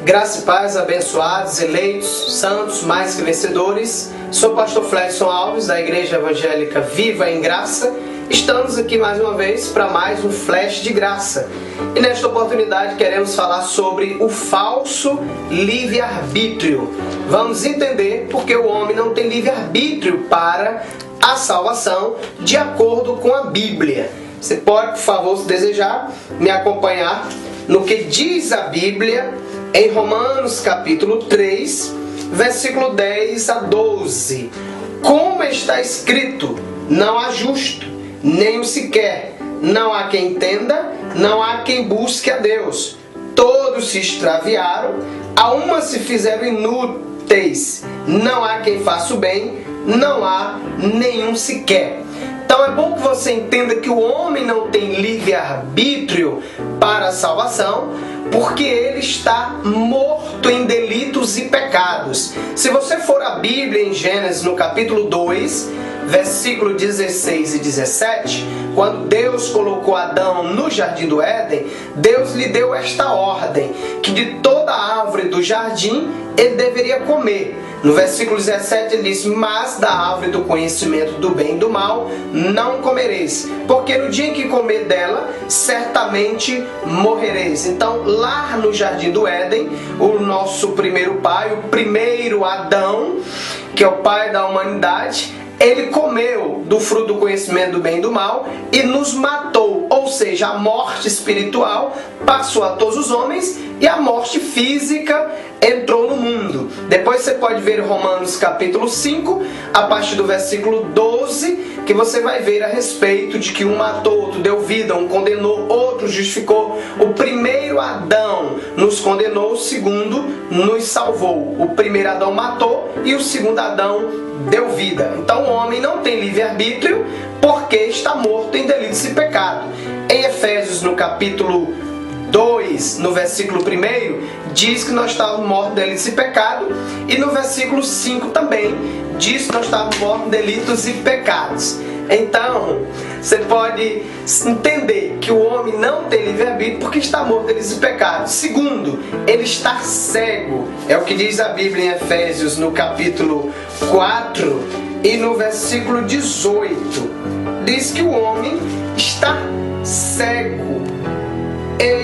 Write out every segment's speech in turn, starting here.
Graça e paz, abençoados, eleitos, santos, mais que vencedores. Sou o pastor Fledson Alves, da Igreja Evangélica Viva em Graça. Estamos aqui mais uma vez para mais um Flash de Graça. E nesta oportunidade queremos falar sobre o falso livre-arbítrio. Vamos entender porque o homem não tem livre-arbítrio para a salvação de acordo com a Bíblia. Você pode, por favor, se desejar, me acompanhar no que diz a Bíblia em Romanos capítulo 3, versículo 10 a 12. Como está escrito, não há justo, nem um sequer, não há quem entenda, não há quem busque a Deus. Todos se extraviaram, a uma se fizeram inúteis, não há quem faça o bem, não há nenhum sequer. Então é bom que você entenda que o homem não tem livre-arbítrio para a salvação, porque ele está morto em delitos e pecados. Se você for à Bíblia em Gênesis, no capítulo 2, versículo 16 e 17, quando Deus colocou Adão no jardim do Éden, Deus lhe deu esta ordem, que de toda árvore do jardim ele deveria comer. No versículo 17 ele diz: mas da árvore do conhecimento do bem e do mal não comereis, porque no dia em que comer dela, certamente morrereis. Então, lá no jardim do Éden, o nosso primeiro pai, o primeiro Adão, que é o pai da humanidade, ele comeu do fruto do conhecimento do bem e do mal e nos matou. Ou seja, a morte espiritual passou a todos os homens e a morte física entrou no mundo. Depois você pode ver Romanos capítulo 5, a partir do versículo 12, que você vai ver a respeito de que um matou, outro deu vida, um condenou, outro justificou. O primeiro Adão nos condenou, o segundo nos salvou. O primeiro Adão matou e o segundo Adão deu vida. Então o homem não tem livre-arbítrio porque está morto em delitos e pecado. Em Efésios, no capítulo 2, no versículo 1, diz que nós estávamos mortos em delitos e pecado. E no versículo 5 também diz que nós estávamos mortos em delitos e pecados. Então, você pode entender que o homem não tem livre-arbítrio porque está morto em delitos e pecados. Segundo, ele está cego. É o que diz a Bíblia em Efésios, no capítulo 4 e no versículo 18. Diz que o homem está cego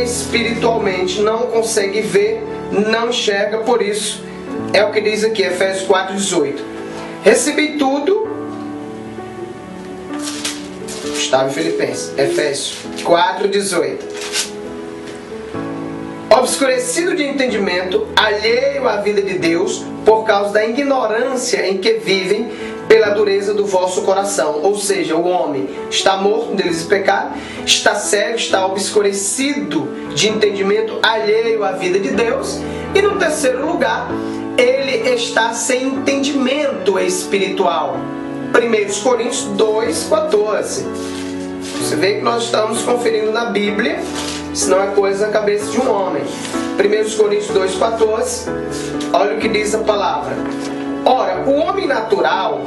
espiritualmente, não consegue ver, não enxerga. Por isso, é o que diz aqui, Efésios 4, 18. Recebi tudo. Estava em Filipenses, Efésios 4, 18. Obscurecido de entendimento, alheio à vida de Deus, por causa da ignorância em que vivem, pela dureza do vosso coração. Ou seja, o homem está morto em delitos e pecado, está cego, está obscurecido de entendimento, alheio à vida de Deus. E no terceiro lugar, ele está sem entendimento espiritual. 1 Coríntios 2, 14. Você vê que nós estamos conferindo na Bíblia, se não é coisa da cabeça de um homem. 1 Coríntios 2, 14. Olha o que diz a palavra. Ora, o homem natural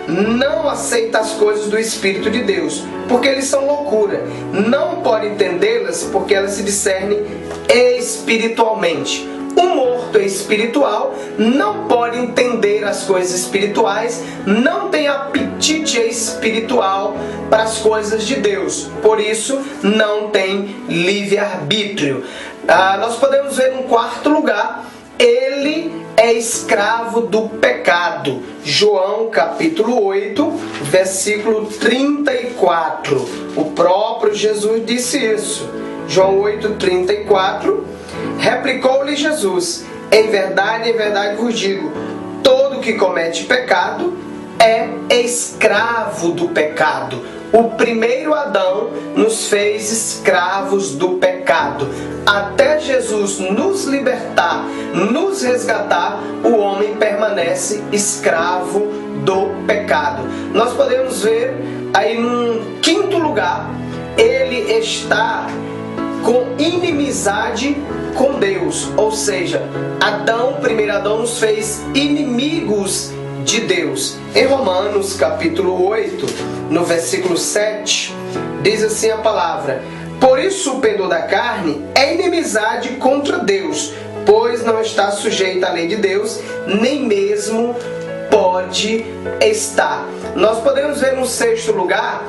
não aceita as coisas do Espírito de Deus, porque eles são loucura. Não pode entendê-las, porque elas se discernem espiritualmente. O morto espiritual não pode entender as coisas espirituais, não tem apetite espiritual para as coisas de Deus. Por isso, não tem livre-arbítrio. Nós podemos ver um quarto lugar. Ele é escravo do pecado. João capítulo 8, versículo 34. O próprio Jesus disse isso. João 8, 34. Replicou-lhe Jesus: em verdade vos digo, todo que comete pecado é escravo do pecado. O primeiro Adão nos fez escravos do pecado. Até Jesus nos libertar, nos resgatar, o homem permanece escravo do pecado. Nós podemos ver aí num quinto lugar, ele está com inimizade com Deus. Ou seja, Adão, primeiro Adão, nos fez inimigos de Deus. Em Romanos capítulo 8, no versículo 7, diz assim a palavra: por isso o pendor da carne é inimizade contra Deus. pois não está sujeita à lei de Deus, nem mesmo pode estar. Nós podemos ver no sexto lugar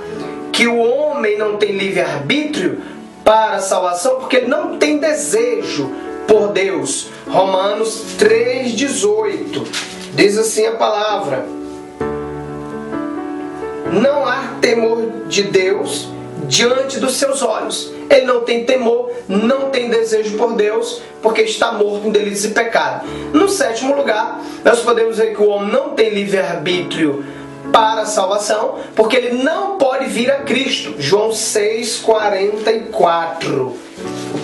que o homem não tem livre-arbítrio para a salvação porque ele não tem desejo por Deus. Romanos 3,18 diz assim a palavra: não há temor de Deus diante dos seus olhos. Ele não tem temor, não tem desejo por Deus, porque está morto em delitos e pecado. No sétimo lugar, nós podemos ver que o homem não tem livre-arbítrio para a salvação, porque ele não pode vir a Cristo. João 6,44. O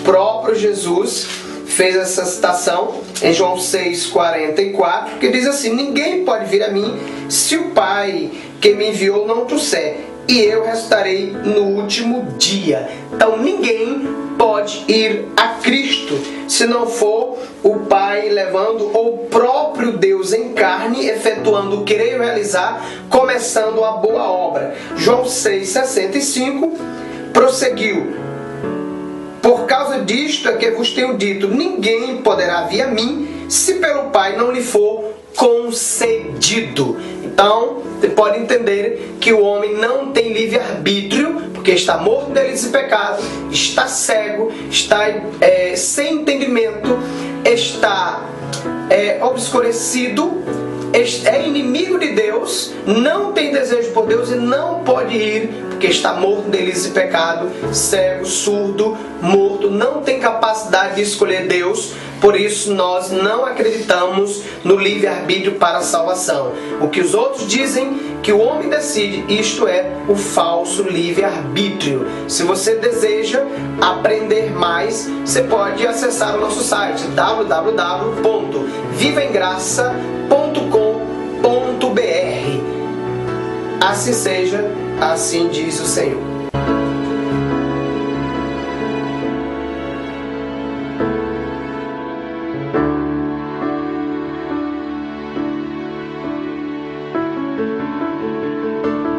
próprio Jesus fez essa citação em João 6,44, que diz assim: ninguém pode vir a mim se o Pai que me enviou não trouxer, e eu restarei no último dia. Então ninguém pode ir a Cristo se não for o Pai levando, ou o próprio Deus em carne, efetuando o querer realizar, começando a boa obra. João 6,65 prosseguiu: por causa disto é que vos tenho dito, ninguém poderá vir a mim se pelo Pai não lhe for concedido. Então, você pode entender que o homem não tem livre-arbítrio, porque está morto em delitos e pecados, está cego, está sem entendimento, está obscurecido, é inimigo de Deus, não tem desejo por Deus e não pode ir, porque está morto em delitos e pecado, cego, surdo, morto, não tem capacidade de escolher Deus. Por isso nós não acreditamos no livre-arbítrio para a salvação. O que os outros dizem que o homem decide, isto é o falso livre-arbítrio. Se você deseja aprender mais, você pode acessar o nosso site www.vivaemgraça.com.br. Assim seja, assim diz o Senhor.